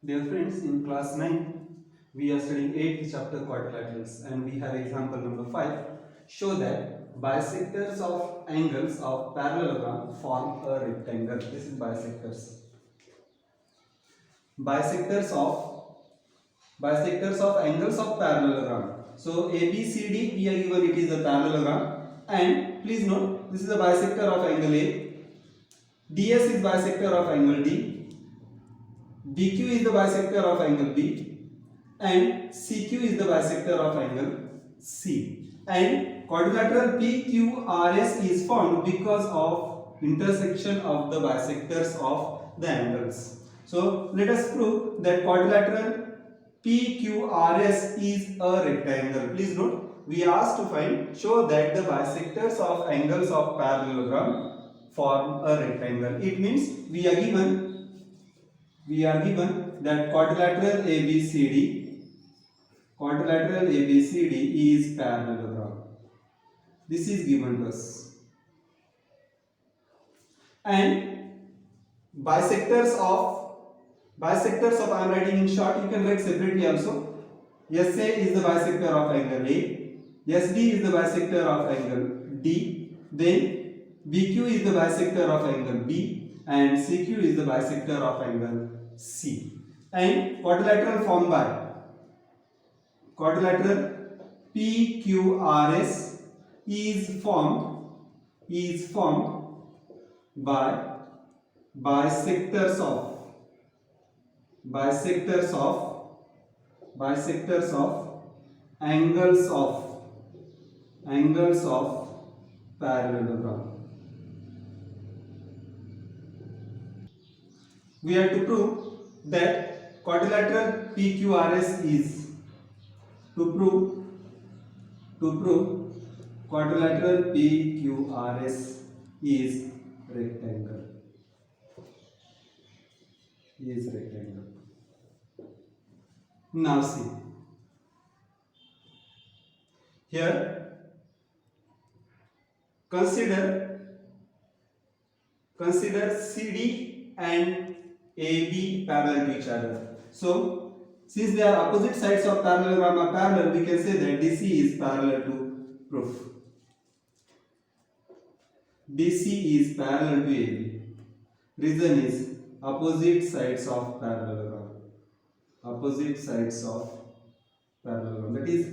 Dear friends, in class 9, we are studying 8th chapter quadrilaterals and we have example number 5. Show that bisectors of angles of parallelogram form a rectangle. This is bisectors. Bisectors of bisectors of angles of parallelogram. So ABCD, we are given it is a parallelogram, and please note this is a bisector of angle A. DS is bisector of angle D. BQ is the bisector of angle B, and CQ is the bisector of angle C. And quadrilateral PQRS is formed because of intersection of the bisectors of the angles. So let us prove that quadrilateral PQRS is a rectangle. Please note, we asked to show that the bisectors of angles of parallelogram form a rectangle. It means we are given that quadrilateral ABCD is parallelogram. This is given to us. And bisectors of I am writing in short, you can write separately also. SA is the bisector of angle A, SD is the bisector of angle D, then BQ is the bisector of angle B, and CQ is the bisector of angle C. And quadrilateral formed by quadrilateral PQRS is formed by bisectors of angles of parallelogram. We have to prove that quadrilateral PQRS is to prove quadrilateral PQRS is rectangle. Now see here, consider CD and AB parallel to each other. So since they are opposite sides of parallelogram are parallel, we can say that DC is parallel to proof. DC is parallel to AB. Reason is opposite sides of parallelogram. That is,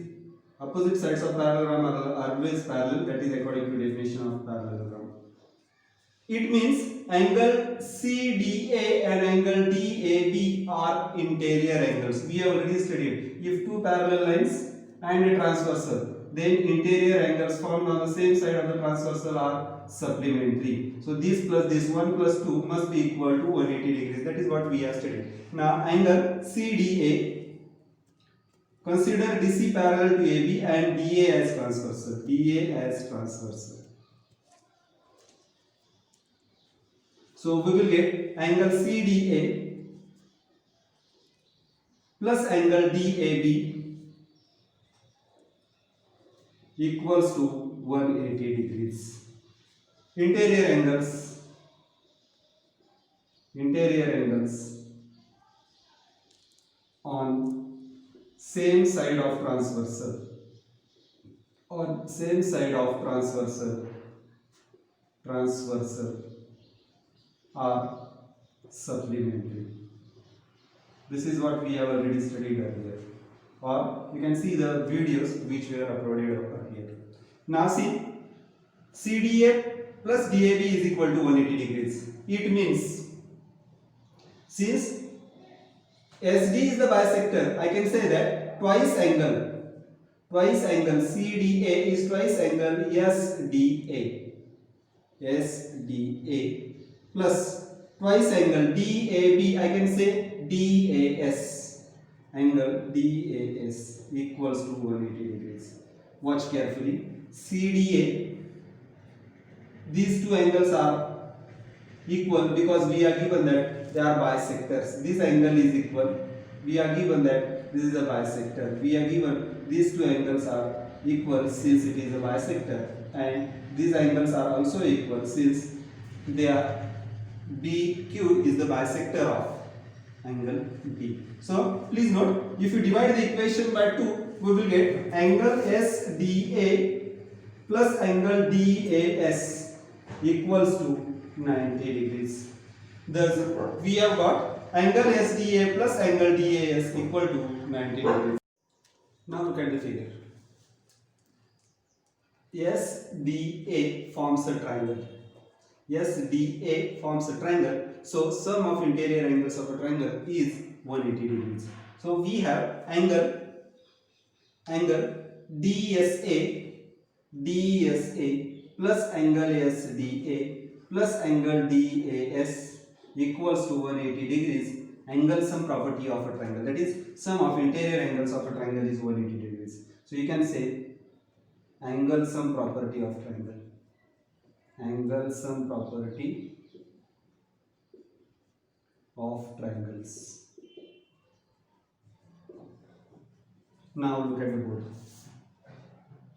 opposite sides of parallelogram are always parallel. That is according to definition of parallelogram. It means angle CDA and angle DAB are interior angles. We have already studied. If two parallel lines and a transversal, then interior angles formed on the same side of the transversal are supplementary. So this plus this 1 plus 2 must be equal to 180 degrees. That is what we have studied. Now angle CDA, consider DC parallel to AB and DA as transversal. So we will get angle CDA plus angle DAB equals to 180 degrees. Interior angles on same side of transversal are supplementary. This is what we have already studied earlier, or you can see the videos which were uploaded over here. Now see, CDA plus DAB is equal to 180 degrees. It means since SD is the bisector, I can say that twice angle CDA is twice angle SDA plus twice angle DAB, I can say DAS, angle DAS equals to 180 degrees. Watch carefully. CDA, these two angles are equal because we are given that they are bisectors. This angle is equal. We are given that this is a bisector. We are given these two angles are equal since it is a bisector, and these angles are also equal since they are BQ is the bisector of angle B. So please note, if you divide the equation by 2, we will get angle SDA plus angle DAS equals to 90 degrees. Thus, we have got angle SDA plus angle DAS equal to 90 degrees. Now look at the figure. SDA forms a triangle. SDA forms a triangle. So sum of interior angles of a triangle is 180 degrees. So we have angle DSA plus angle SDA plus angle DAS equals to 180 degrees. Angle sum property of a triangle, that is sum of interior angles of a triangle is 180 degrees. So you can say angle sum property of triangle. Angle sum property of triangles. Now look at the board.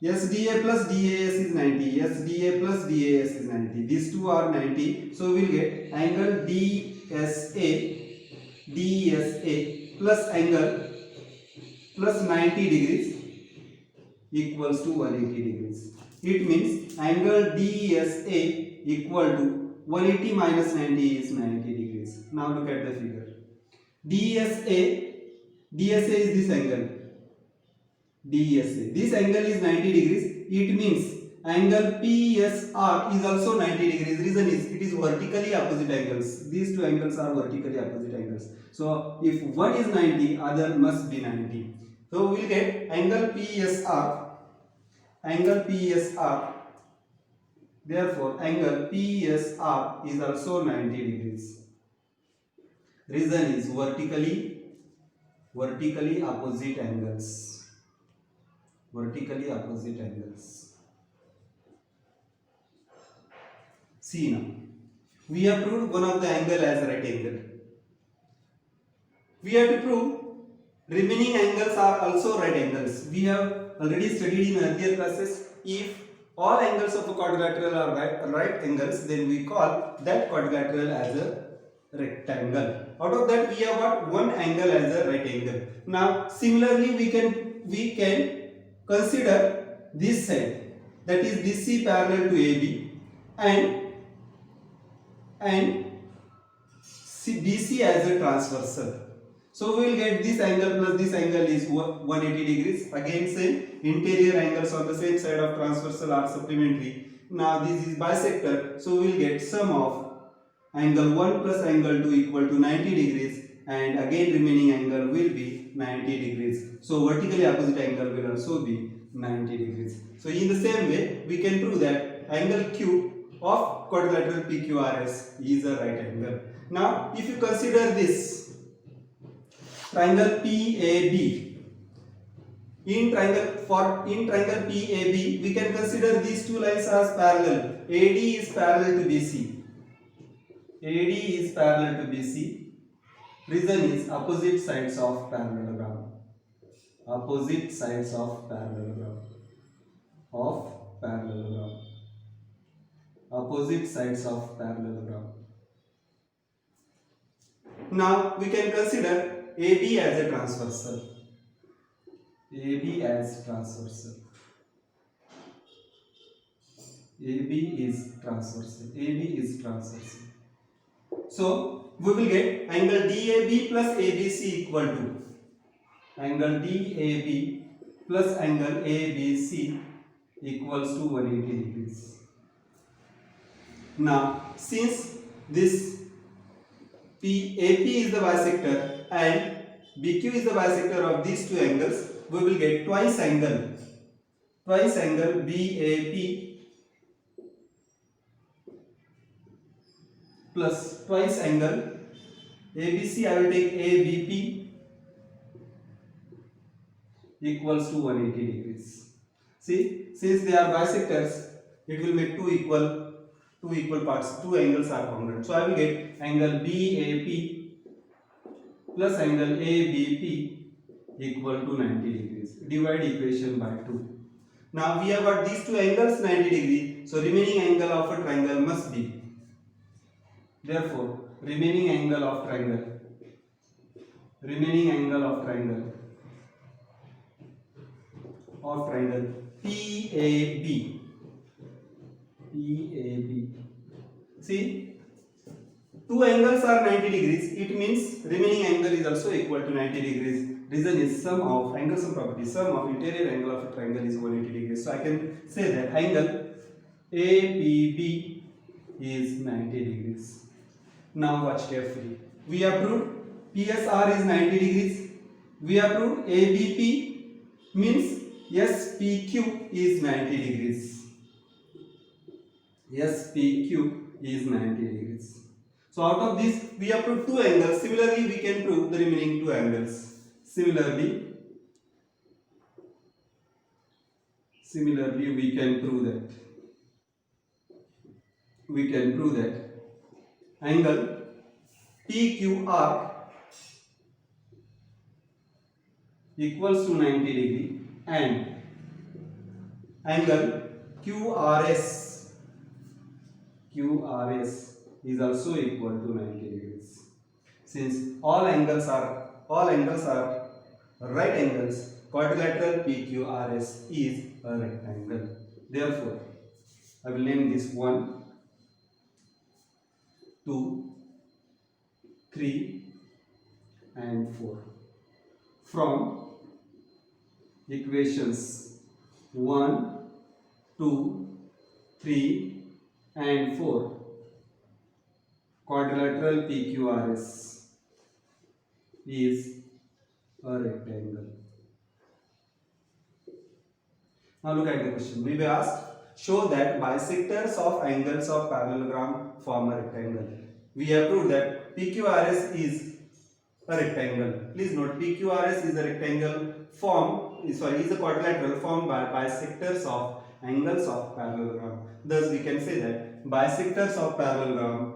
SDA plus DAS is 90. SDA plus DAS is 90. These two are 90. So we will get angle DSA plus angle plus 90 degrees equals to 180 degrees. It means angle DSA equal to 180 minus 90 is 90 degrees. Now look at the figure. DSA is this angle. DSA. This angle is 90 degrees. It means angle PSR is also 90 degrees. Reason is it is vertically opposite angles. These two angles are vertically opposite angles. So if one is 90, other must be 90. So we will get angle PSR. Angle PSR. Therefore, angle PSR is also 90 degrees. Reason is vertically opposite angles. Vertically opposite angles. See now, we have proved one of the angle as a right angle. We have to prove remaining angles are also right angles. We have already studied in earlier classes, if all angles of a quadrilateral are right angles, then we call that quadrilateral as a rectangle. Out of that, we have got one angle as a right angle. Now similarly, we can consider this side, that is DC parallel to AB and BC as a transversal. So we will get this angle plus this angle is 180 degrees. Again same, interior angles on the same side of transversal are supplementary. Now this is bisector, so we will get sum of angle 1 plus angle 2 equal to 90 degrees, and again remaining angle will be 90 degrees. So vertically opposite angle will also be 90 degrees. So in the same way, we can prove that angle Q of quadrilateral PQRS is a right angle. Now if you consider this triangle PAB, in triangle PAB we can consider these two lines as parallel. AD is parallel to BC. AD is parallel to BC. Reason is opposite sides of parallelogram. Opposite sides of parallelogram. Opposite sides of parallelogram. Now we can consider AB as a transversal. AB as transversal. AB is transversal. AB is transversal. So we will get angle DAB plus ABC equal to angle DAB plus angle ABC equals to 180 degrees. Now since this AP is the bisector and BQ is the bisector of these two angles, we will get twice angle BAP plus twice angle ABC. I will take ABP equals to 180 degrees. See, since they are bisectors, it will make two equal parts. Two angles are congruent. So I will get angle BAP plus angle ABP equal to 90 degrees. Divide equation by 2. Now we have got these two angles 90 degrees. So remaining angle of a triangle must be. Therefore, remaining angle of triangle remaining angle of triangle PAB. See, two angles are 90 degrees. It means remaining angle is also equal to 90 degrees. Reason is sum of angle sum property. Sum of interior angle of a triangle is 180 degrees. So I can say that angle APB is 90 degrees. Now watch carefully. We have proved PSR is 90 degrees. We have proved ABP means SPQ is 90 degrees. SPQ is 90 degrees. So out of this we have proved two angles. Similarly we can prove the remaining two angles. Similarly we can prove that angle PQR equals to 90 degree and angle QRS is also equal to 90 degrees. Since all angles are right angles, quadrilateral PQRS is a rectangle. Therefore, I will name this 1, 2, 3 and 4. From equations 1, 2, 3 and 4, quadrilateral PQRS is a rectangle. Now look at the question. We were asked, show that bisectors of angles of parallelogram form a rectangle. We have proved that PQRS is a rectangle. Please note, PQRS is a rectangle is a quadrilateral formed by bisectors of angles of parallelogram. Thus we can say that bisectors of parallelogram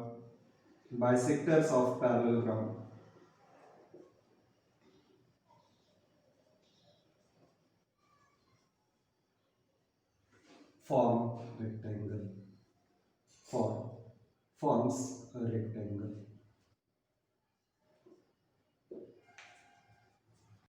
forms a rectangle.